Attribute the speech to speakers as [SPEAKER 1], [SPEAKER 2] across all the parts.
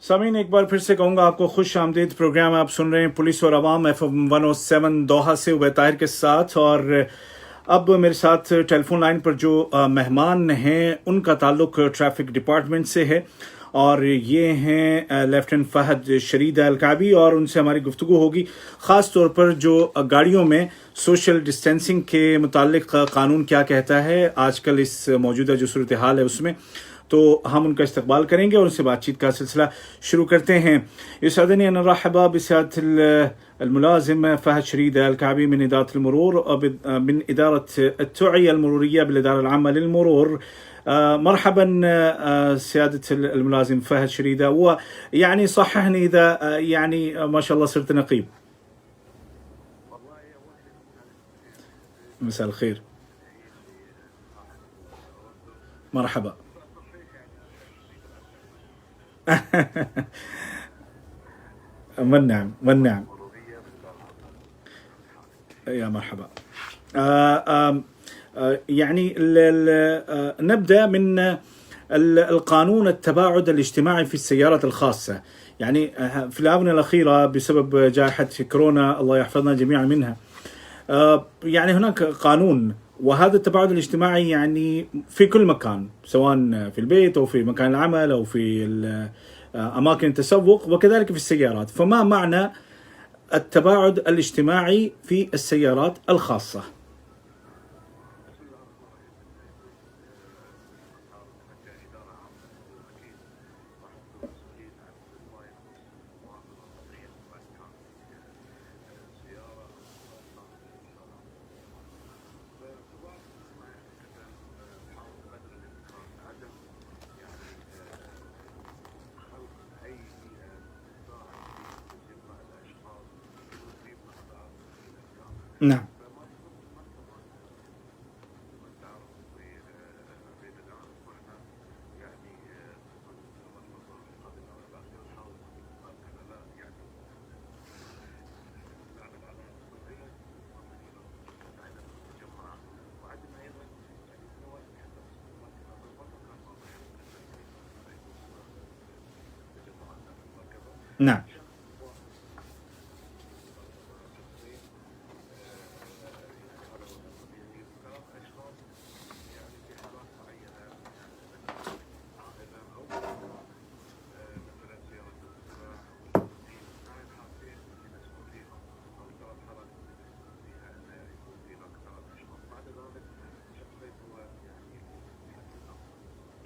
[SPEAKER 1] सामीन, एक बार फिर से कहूँगा आपको खुश आमदीद। प्रोग्राम आप सुन रहे हैं पुलिस और अवाम FM 107 दोहा से उबैद ताहिर के साथ। और अब मेरे साथ टेलीफोन लाइन पर जो मेहमान हैं उनका ताल्लुक ट्रैफिक डिपार्टमेंट से है और ये हैं लेफ्टिनेंट फहद शरीदा अलकाबी, और उनसे हमारी गुफ्तगू होगी ख़ास तौर पर जो गाड़ियों में सोशल डिस्टेंसिंग के मुतालिक कानून क्या कहता है आजकल इस मौजूदा जो सूरत हाल है उसमें। तो हम उनका इस्तकबाल करेंगे और उनसे बातचीत का सिलसिला शुरू करते हैं। युसादनी अन नरहबा बिसियादतिल الملازم فهد شريد الكعبي من إدارة المرور من إدارة التوعية المرورية بالإدارة العامة للمرور. مرحبا سيادة الملازم فهد شريدة، ويعني صححني إذا يعني ما شاء الله صرت نقيب. مساء الخير، مرحبا. والنعم والنعم، يا مرحبا. يعني نبدأ من القانون التباعد الاجتماعي في السيارات الخاصة. يعني في الآونة الأخيرة بسبب جائحة كورونا الله يحفظنا جميعا منها، يعني هناك قانون، وهذا التباعد الاجتماعي يعني في كل مكان، سواء في البيت أو في مكان العمل أو في أماكن التسوق وكذلك في السيارات. فما معنى التباعد الاجتماعي في السيارات الخاصة؟ نعم نعم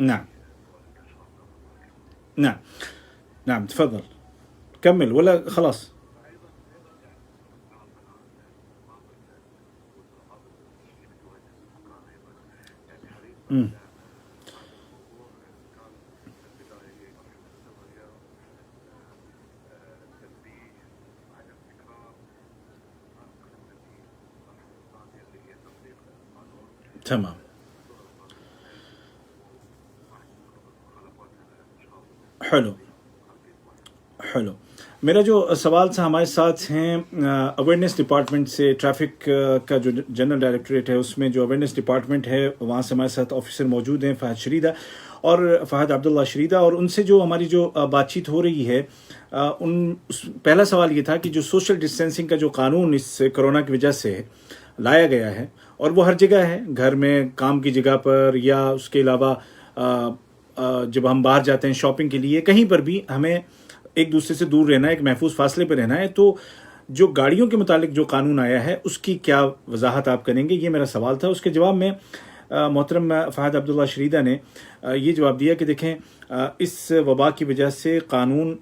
[SPEAKER 1] نعم نعم نعم، تفضل كمل ولا خلاص؟ تمام، حلو حلو। मेरा जो सवाल था, हमारे साथ हैं अवेयरनेस डिपार्टमेंट से, ट्रैफिक का जो जनरल डायरेक्टरेट है उसमें जो अवेयरनेस डिपार्टमेंट है वहाँ से हमारे साथ ऑफिसर मौजूद हैं फहद शरीदा और फहद अब्दुल्ला शरीदा, और उनसे जो हमारी जो बातचीत हो रही है पहला सवाल ये था कि जो सोशल डिस्टेंसिंग का जो कानून इस कोरोना की वजह से लाया गया है, और वो हर जगह है, घर में, काम की जगह पर, या उसके अलावा जब हम बाहर जाते हैं शॉपिंग के लिए, कहीं पर भी हमें एक दूसरे से दूर रहना है, एक महफूज फासले पर रहना है। तो जो गाड़ियों के मुतालिक जो कानून आया है उसकी क्या वजाहत आप करेंगे, ये मेरा सवाल था। उसके जवाब में मोहतरम फहद अब्दुल्ला शरीदा ने ये जवाब दिया कि देखें, इस वबा की वजह से कानून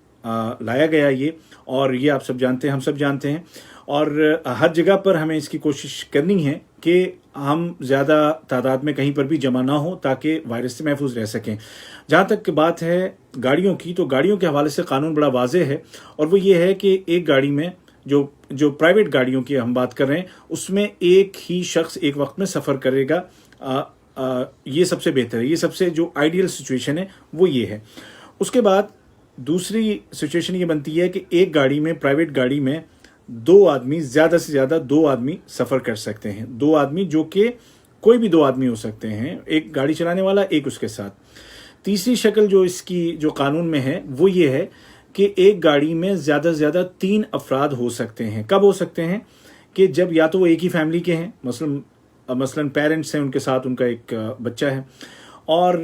[SPEAKER 1] लाया गया ये, और ये आप सब जानते हैं, हम सब जानते हैं, और हर जगह पर हमें इसकी कोशिश करनी है कि हम ज़्यादा तादाद में कहीं पर भी जमा ना हो ताकि वायरस से महफूज रह सकें। जहाँ तक बात है गाड़ियों की, तो गाड़ियों के हवाले से कानून बड़ा वाज़ेह है, और वो ये है कि एक गाड़ी में जो प्राइवेट गाड़ियों की हम बात कर रहे हैं उसमें एक ही शख्स एक वक्त में सफ़र करेगा। ये सबसे बेहतर है, ये सबसे जो आइडियल सिचुएशन है वो ये है। उसके बाद दूसरी सिचुएशन ये बनती है कि एक गाड़ी में, प्राइवेट गाड़ी में, दो आदमी, ज़्यादा से ज़्यादा दो आदमी सफ़र कर सकते हैं। दो आदमी जो कि कोई भी दो आदमी हो सकते हैं, एक गाड़ी चलाने वाला, एक उसके साथ। तीसरी शक्ल जो इसकी जो कानून में है वो ये है कि एक गाड़ी में ज़्यादा से ज़्यादा 3 अफराद हो सकते हैं। कब हो सकते हैं? कि जब या तो वो एक ही फैमिली के हैं, मसलन पेरेंट्स हैं, उनके साथ उनका एक बच्चा है, और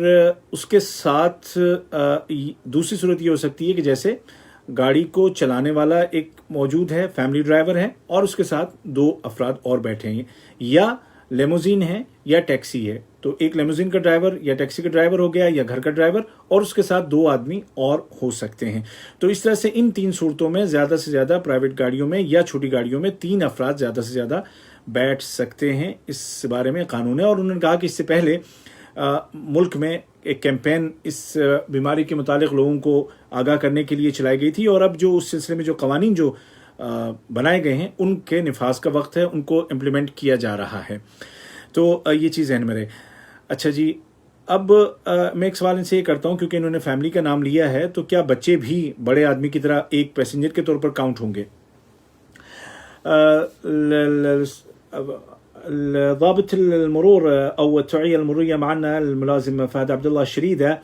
[SPEAKER 1] उसके साथ दूसरी सूरत ये हो सकती है कि जैसे गाड़ी को चलाने वाला एक मौजूद है, फैमिली ड्राइवर है, और उसके साथ 2 अफराद और बैठे हैं, या लेमोजीन है या टैक्सी है। तो एक लेमोजीन का ड्राइवर या टैक्सी का ड्राइवर हो गया, या घर का ड्राइवर, और उसके साथ 2 आदमी और हो सकते हैं। तो इस तरह से इन 3 सूरतों में ज़्यादा से ज़्यादा प्राइवेट गाड़ियों में या छोटी गाड़ियों में 3 अफराद ज़्यादा से ज़्यादा बैठ सकते हैं। इस बारे में कानून है। और उन्होंने कहा कि इससे पहले मुल्क में एक कैंपेन इस बीमारी के मुतालिक लोगों को आगाह करने के लिए चलाई गई थी, और अब जो उस सिलसिले में जो कवानीन जो बनाए गए हैं उनके निफाज का वक्त है, उनको इम्प्लीमेंट किया जा रहा है। तो ये चीज़ जहन में रहे। अच्छा जी, अब मैं एक सवाल इनसे ये करता हूँ, क्योंकि इन्होंने फैमिली का नाम लिया है, तो क्या बच्चे भी बड़े आदमी की तरह एक पैसेंजर के तौर पर काउंट होंगे? ضابط المرور او التوعيه المروريه معنا الملازم فهد عبد الله الشريده،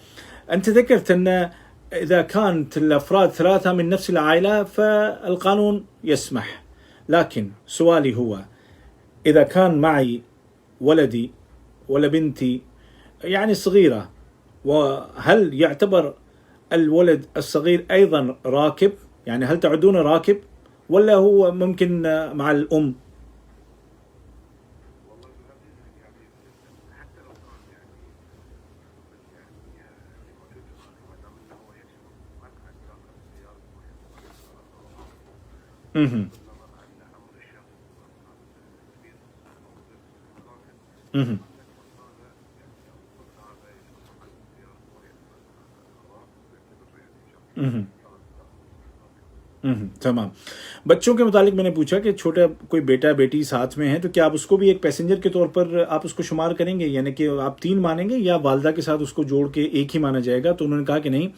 [SPEAKER 1] انت ذكرت ان اذا كانت الافراد 3 من نفس العائله فالقانون يسمح، لكن سؤالي هو اذا كان معي ولدي ولا بنتي يعني صغيره، وهل يعتبر الولد الصغير ايضا راكب؟ يعني هل تعدونه راكب ولا هو ممكن مع الام؟ مهم. مهم. مهم. तमाम। बच्चों के मुतालिक मैंने पूछा कि छोटा कोई बेटा बेटी साथ में है, तो क्या आप उसको भी एक पैसेंजर के तौर पर आप उसको शुमार करेंगे, यानी कि आप 3 मानेंगे या वालदा के साथ उसको जोड़ के एक ही माना जाएगा? तो उन्होंने कहा कि नहीं,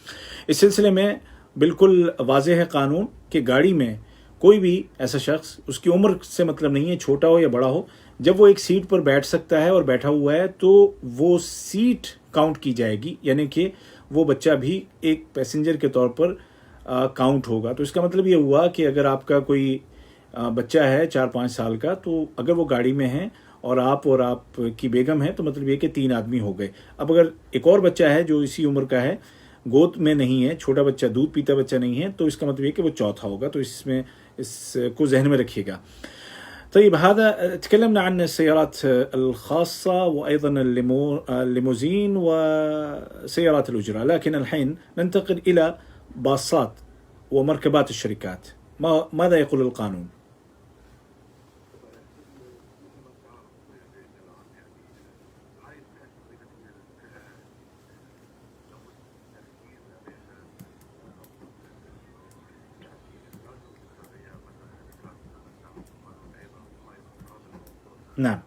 [SPEAKER 1] इस सिलसिले में बिल्कुल वाज़ेह है कानून कि गाड़ी में कोई भी ऐसा शख्स, उसकी उम्र से मतलब नहीं है, छोटा हो या बड़ा हो, जब वो एक सीट पर बैठ सकता है और बैठा हुआ है तो वो सीट काउंट की जाएगी, यानी कि वो बच्चा भी एक पैसेंजर के तौर पर काउंट होगा। तो इसका मतलब ये हुआ कि अगर आपका कोई बच्चा है 4-5 साल का, तो अगर वो गाड़ी में है और आपकी बेगम है, तो मतलब ये कि 3 आदमी हो गए। अब अगर एक और बच्चा है जो इसी उम्र का है, गोद में नहीं है, छोटा बच्चा, दूध पीता बच्चा नहीं है, तो इसका मतलब ये कि वो चौथा होगा। तो इसको जहन में रखिएगा। طيب، هذا تكلمنا عن السيارات الخاصة وأيضا الليموزين وسيارات الأجرة، لكن الحين ننتقل إلى باصات ومركبات الشركات. ماذا يقول القانون؟ نعم.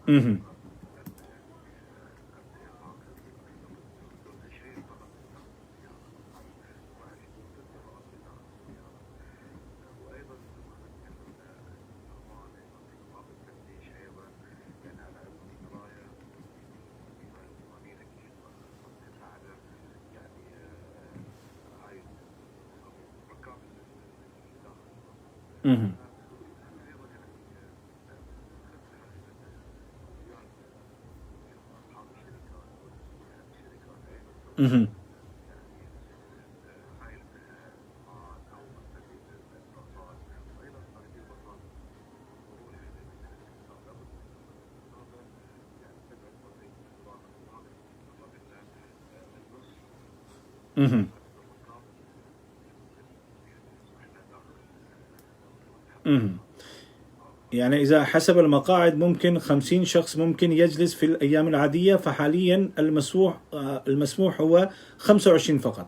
[SPEAKER 1] مهم. مهم. مهم. مهم. مهم. يعني إذا حسب المقاعد ممكن 50 شخص ممكن يجلس في الأيام العادية، فحاليا المسموح هو 25 فقط.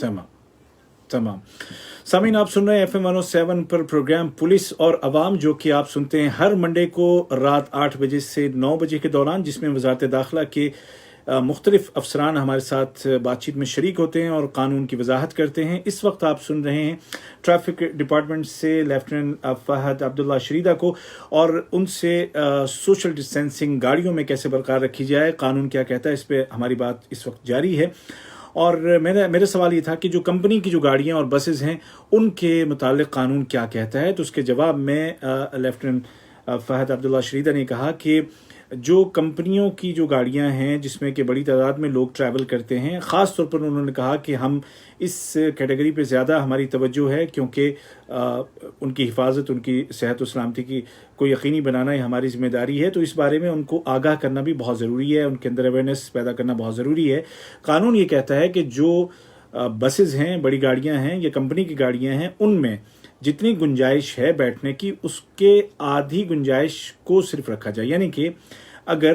[SPEAKER 1] तमाम तमाम। सामीन, आप सुन रहे हैं FM 107 पर प्रोग्राम पुलिस और अवाम, जो कि आप सुनते हैं हर मंडे को रात 8 बजे से 9 बजे के दौरान, जिसमें वजारत दाखिला के मुख्तलिफ अफसरान हमारे साथ बातचीत में शरीक होते हैं और कानून की वजाहत करते हैं। इस वक्त आप सुन रहे हैं ट्रैफिक डिपार्टमेंट से लेफ्टिनेंट फहद अब्दुल्ला शरीदा को, और उनसे सोशल डिस्टेंसिंग गाड़ियों में कैसे बरकरार रखी जाए, कानून क्या कहता है, इस पर हमारी बात इस वक्त जारी है। और मेरा सवाल ये था कि जो कंपनी की जो गाड़ियाँ और बसेस हैं उनके मुतालिक कानून क्या कहता है। तो उसके जवाब में लेफ्टिनेंट फहद अब्दुल्ला शरीदा ने कहा कि जो कंपनियों की जो गाड़ियां हैं जिसमें कि बड़ी तादाद में लोग ट्रैवल करते हैं, ख़ास तौर पर उन्होंने कहा कि हम इस कैटेगरी पे ज़्यादा हमारी तवज्जो है, क्योंकि उनकी हिफाजत, उनकी सेहत और सलामती की को यकीनी बनाना ही हमारी ज़िम्मेदारी है। तो इस बारे में उनको आगाह करना भी बहुत ज़रूरी है, उनके अंदर अवेयरनेस पैदा करना बहुत ज़रूरी है। कानून ये कहता है कि जो बसेज़ हैं, बड़ी गाड़ियाँ हैं या कंपनी की गाड़ियाँ हैं, उनमें जितनी गुंजाइश है बैठने की, उसके आधी गुंजाइश को सिर्फ रखा जाए। यानी कि अगर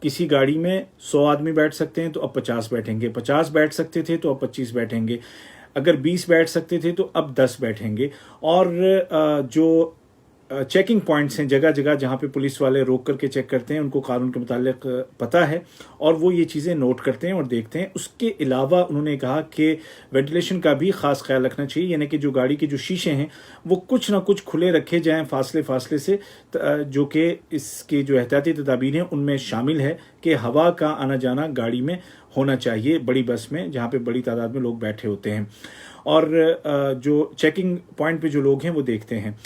[SPEAKER 1] किसी गाड़ी में 100 आदमी बैठ सकते हैं तो अब 50 बैठेंगे, 50 बैठ सकते थे तो अब 25 बैठेंगे, अगर 20 बैठ सकते थे तो अब 10 बैठेंगे। और जो चेकिंग पॉइंट्स हैं जगह जगह जहाँ पे पुलिस वाले रोक करके चेक करते हैं, उनको कानून के मुतालिक पता है और वो ये चीज़ें नोट करते हैं और देखते हैं। उसके अलावा उन्होंने कहा कि वेंटिलेशन का भी ख़ास ख्याल रखना चाहिए, यानी कि जो गाड़ी के जो शीशे हैं वो कुछ ना कुछ खुले रखे जाएं फासले से, जो कि इसकी जो एहतियाती तदाबीर हैं उनमें शामिल है कि हवा का आना जाना गाड़ी में होना चाहिए, बड़ी बस में जहाँ पे बड़ी तादाद में लोग बैठे होते हैं, और जो चेकिंग पॉइंट पे जो लोग हैं वो देखते हैं।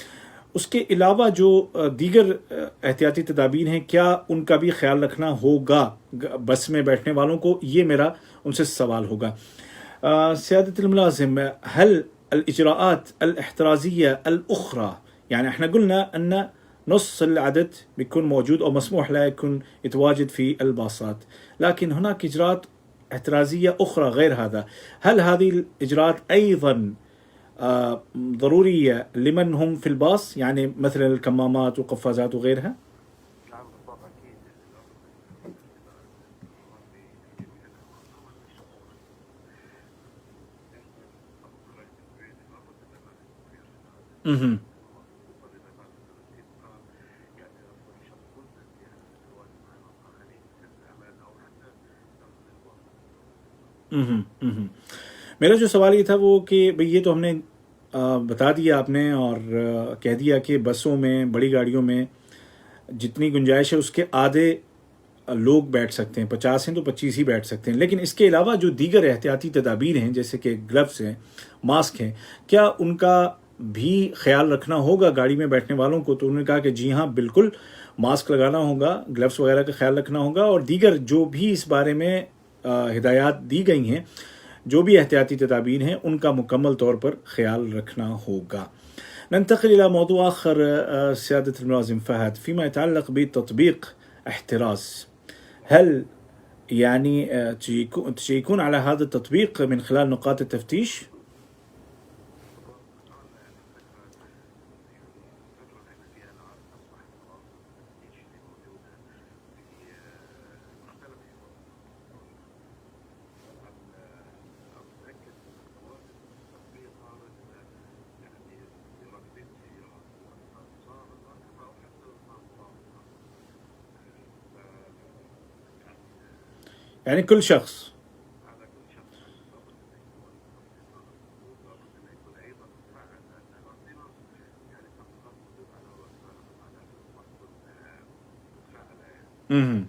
[SPEAKER 1] उसके अलावा जो दीगर एहतियाती तदाबीर हैं, क्या उनका भी ख्याल रखना होगा बस में बैठने वालों को, ये मेरा उनसे सवाल होगा। सियादतुल मुलाज़िम, हल الإجراءات الاحترازية الأخرى، يعني احنا قلنا أن نص العدد بيكون موجود أو مسموح لا يكون يتواجد في الباصات، لكن هناك إجراءات احترازية أخرى غير هذا. هل هذه الإجراءات أيضا ضرورية لمن هم في الباص، يعني مثلا الكمامات والقفازات وغيرها؟
[SPEAKER 2] نعم بالطبع أكيد.
[SPEAKER 1] اها اها मेरा जो सवाल ये था वो कि भाई ये तो हमने बता दिया आपने और कह दिया कि बसों में, बड़ी गाड़ियों में जितनी गुंजाइश है उसके आधे लोग बैठ सकते हैं, 50 हैं तो 25 ही बैठ सकते हैं। लेकिन इसके अलावा जो दीगर एहतियाती तदाबीर हैं जैसे कि ग्लव्स हैं, मास्क हैं, क्या उनका भी ख्याल रखना होगा गाड़ी में बैठने वालों को? तो उन्होंने कहा कि जी हाँ, बिल्कुल मास्क लगाना होगा, ग्लव्स वगैरह का ख्याल रखना होगा, और दीगर जो भी इस बारे में हिदायत दी गई हैं, जो भी एहतियाती तदाबीर हैं, उनका मुकम्मल तौर पर ख्याल रखना होगा। नंतकिल इला मौदू आखर सियादत मुलाज़िम फ़हद, फ़ीमा यतअल्लक़ बितत्बीक़ احتراز، هل يعني تشيكون على هذا التطبيق من خلال نقاط التفتيش؟ يعني كل شخص. مهم.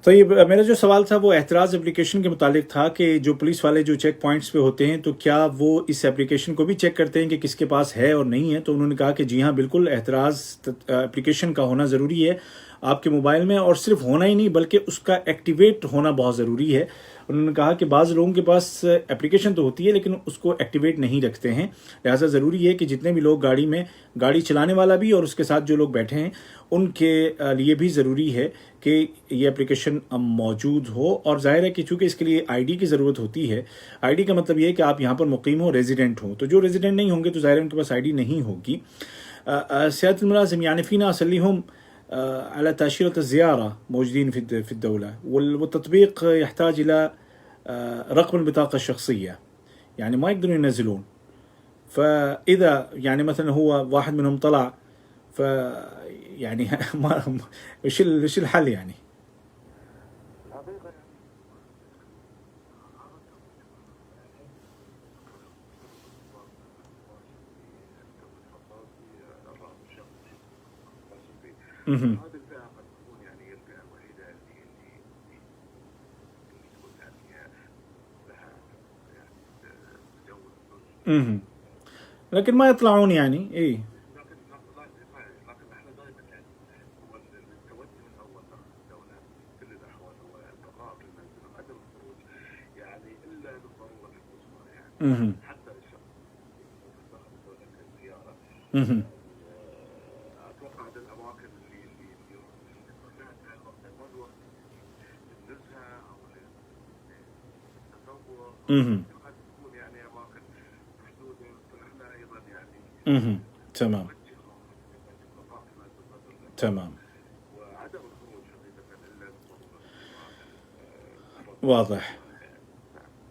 [SPEAKER 1] तो ये मेरा जो सवाल था वो एतराज़ एप्लीकेशन के मुतालिक था कि जो पुलिस वाले जो चेक पॉइंट्स पे होते हैं तो क्या वो इस एप्लीकेशन को भी चेक करते हैं कि किसके पास है और नहीं है। तो उन्होंने कहा कि जी हाँ, बिल्कुल एतराज़ एप्लीकेशन का होना ज़रूरी है आपके मोबाइल में, और सिर्फ होना ही नहीं बल्कि उसका एक्टिवेट होना बहुत ज़रूरी है। उन्होंने कहा कि बाज़ लोगों के पास एप्लीकेशन तो होती है लेकिन उसको एक्टिवेट नहीं रखते हैं, लिहाजा ज़रूरी है कि जितने भी लोग गाड़ी चलाने वाला भी और उसके साथ जो लोग बैठे हैं उनके लिए भी ज़रूरी है कि ये एप्लीकेशन मौजूद हो। और जाहिर है कि चूँकि इसके लिए आईडी की ज़रूरत होती है, आईडी का मतलब ये है कि आप यहाँ पर मुकीम हो, रेजिडेंट हो, तो जो रेजिडेंट नहीं होंगे तो ज़ाहिर है उनके पास आईडी नहीं होगी। سيادة الملازم يعني فينا أسليهم على تأشيرة الزيارة موجودين في الدولة، والتطبيق يحتاج إلى رقم البطاقة الشخصية، يعني ما يقدرون ينزلون. فإذا يعني مثلا هو واحد منهم طلع ف يعني ما وش الحل يعني؟
[SPEAKER 2] الحقيقة يعني
[SPEAKER 1] مهم.
[SPEAKER 2] هذه الفئة قد تكون يعني هي الفئة الوحيدة اللي تكون يعني لها يعني تجاوز
[SPEAKER 1] مهم. لكن ما يطلعون يعني إيه.
[SPEAKER 2] لكن احنا دائما يعني هو التوجه الاول داخل الدوله في كل الاحوال هو البقاء في المنزل وعدم الخروج يعني الا للضروره القصوى يعني
[SPEAKER 1] مهم.
[SPEAKER 2] حتى للشخص داخل الدوله كزياره.
[SPEAKER 1] مهم.
[SPEAKER 2] اتوقع هذه الاماكن اللي يكون لها الوقت ما الوقت للنزهه او للتسوق
[SPEAKER 1] مهم.
[SPEAKER 2] قد تكون يعني اماكن محدوده فنحن ايضا يعني
[SPEAKER 1] مهم. تمام تمام
[SPEAKER 2] وعدم الخروج حقيقة إلا للضرورة.
[SPEAKER 1] واضح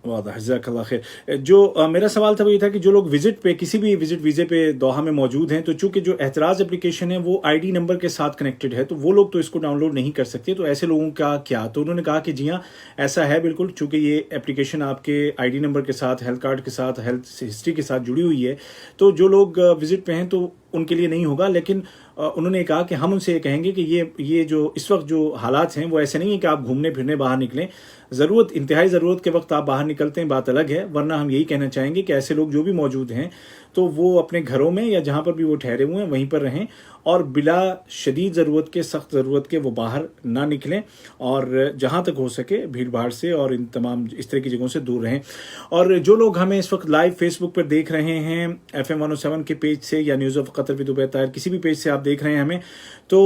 [SPEAKER 1] वादा जज़ाक अल्लाह खैर। जो मेरा सवाल था वो ये था कि जो लोग विजिट पे किसी भी विजिट वीज़े पे दोहा में मौजूद हैं, तो चूंकि जो एतराज़ एप्लीकेशन है वो आईडी नंबर के साथ कनेक्टेड है, तो वो लोग तो इसको डाउनलोड नहीं कर सकते, तो ऐसे लोगों का क्या? तो उन्होंने कहा कि जी हाँ ऐसा है बिल्कुल, चूंकि ये एप्लीकेशन आपके आईडी नंबर के साथ, हेल्थ कार्ड के साथ, हेल्थ हिस्ट्री के साथ जुड़ी हुई है, तो जो लोग विजिट पे हैं तो उनके लिए नहीं होगा। लेकिन उन्होंने कहा कि हम उनसे ये कहेंगे कि ये जो इस वक्त जो हालात हैं वो ऐसे नहीं है कि आप घूमने फिरने बाहर निकलें, ज़रूरत इंतहाई ज़रूरत के वक्त आप बाहर निकलते हैं बात अलग है, वरना हम यही कहना चाहेंगे कि ऐसे लोग जो भी मौजूद हैं तो वो अपने घरों में या जहाँ पर भी वो ठहरे हुए हैं वहीं पर रहें और बिला शदीद ज़रूरत के, सख्त ज़रूरत के वो बाहर ना निकलें और जहाँ तक हो सके भीड़ भाड़ से और इन तमाम इस तरह की जगहों से दूर रहें। और जो लोग हमें इस वक्त लाइव फेसबुक पर देख रहे हैं FM 107 के पेज से या news of Qatar with Ubaid Tahir किसी भी पेज से आप देख रहे हैं हमें, तो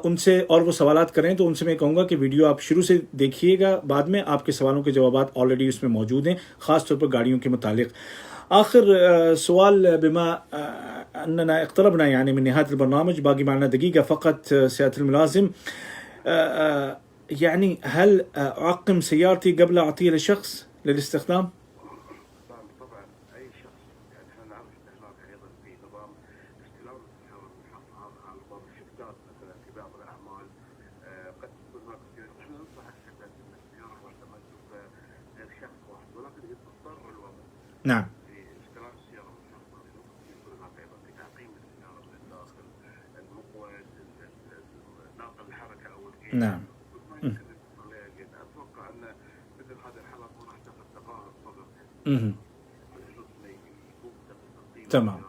[SPEAKER 1] उनसे और वो सवालात करें तो उनसे मैं कहूँगा कि वीडियो आप शुरू से देखिएगा, बाद में आपके सवालों के जवाब ऑलरेडी उसमें मौजूद हैं, ख़ास तौर पर गाड़ियों के मुतालिक। आखिर सवाल बिमा أننا اقتربنا يعني من نهاية البرنامج، باقي معنا دقيقة فقط سيادة الملازم، يعني هل أعقم سيارتي قبل أعطيها لشخص للاستخدام؟
[SPEAKER 2] نعم طبعا اي شخص يعني احنا نعرف ان هناك ايضا في نظام استلام السياره من حفظها على بعض الشفتات مثلا في بعض الاعمال قد تكون هناك نحن ننصح الشفتات ان السياره الواحده ما تشوف غير شخص واحد، ولكن اذا اضطر الوضع
[SPEAKER 1] نعم
[SPEAKER 2] لاستلام السياره من حفظها يكون هناك ايضا في تعقيم السياره من الداخل، المقود، ناقل الحركه او الجيش.
[SPEAKER 1] نعم
[SPEAKER 2] اتوقع ان مثل هذه الحالات ما راح تاخذ دقائق فقط.
[SPEAKER 1] تمام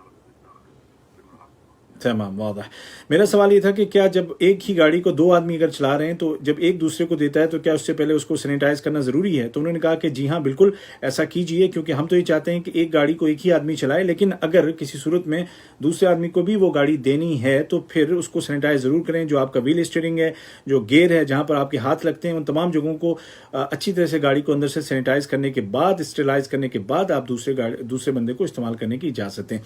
[SPEAKER 1] तमाम वाضह। मेरा सवाल ये था कि क्या जब एक ही गाड़ी को दो आदमी अगर चला रहे हैं तो जब एक दूसरे को देता है तो क्या उससे पहले उसको सैनिटाइज करना ज़रूरी है? तो उन्होंने कहा कि जी हाँ बिल्कुल ऐसा कीजिए, क्योंकि हम तो ये चाहते हैं कि एक गाड़ी को एक ही आदमी चलाए, लेकिन अगर किसी सूरत में दूसरे आदमी को भी वो गाड़ी देनी है तो फिर उसको सैनिटाइज ज़रूर करें। जो आपका व्हील स्टीयरिंग है, जो गेयर है, जहाँ पर आपके हाथ लगते हैं, उन तमाम जगहों को अच्छी तरह से गाड़ी को अंदर से सैनिटाइज करने के बाद, स्टेलाइज करने के बाद आप दूसरे बंदे को इस्तेमाल करने की इजाज़त दें।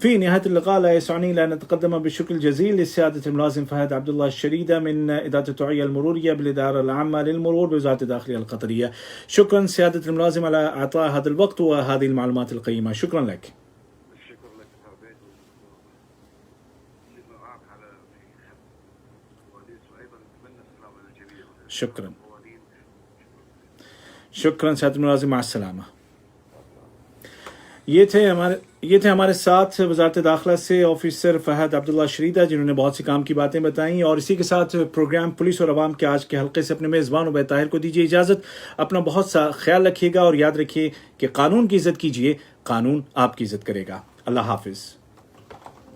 [SPEAKER 1] फ़ी निहायत اللقاء لا يسعني إلا أن أتقدم بالشكر الجزيل للسيادة الملازم فهد عبد الله الشريدة من إدارة التوعية المرورية بالإدارة العامة للمرور بوزارة الداخلية القطرية. شكرا سيادة الملازم على إعطاء هذا الوقت وهذه المعلومات القيمة، شكرا لك.
[SPEAKER 2] الشكر لك عبيد واللي معك على الحديث، وايضا نتمنى السلامه للجميع.
[SPEAKER 1] شكرا शुक्रान सैयद मुलाजिम, मां अस्सलामा। ये थे हमारे साथ वजारत दाखिला से ऑफिसर फहद अब्दुल्ला शरीदा, जिन्होंने बहुत सी काम की बातें बताई। और इसी के साथ प्रोग्राम पुलिस और आवाम के आज के हल्के से अपने मेज़बान उबैद ताहिर को दीजिए इजाज़त। अपना बहुत सा ख्याल रखिएगा और याद रखिए कि कानून की इज़्ज़त कीजिए, कानून आपकी इज़्ज़त करेगा। अल्लाह हाफिज़।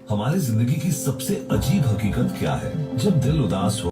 [SPEAKER 3] हमारी जिंदगी की सबसे अजीब हकीकत क्या है? जब दिल उदास हो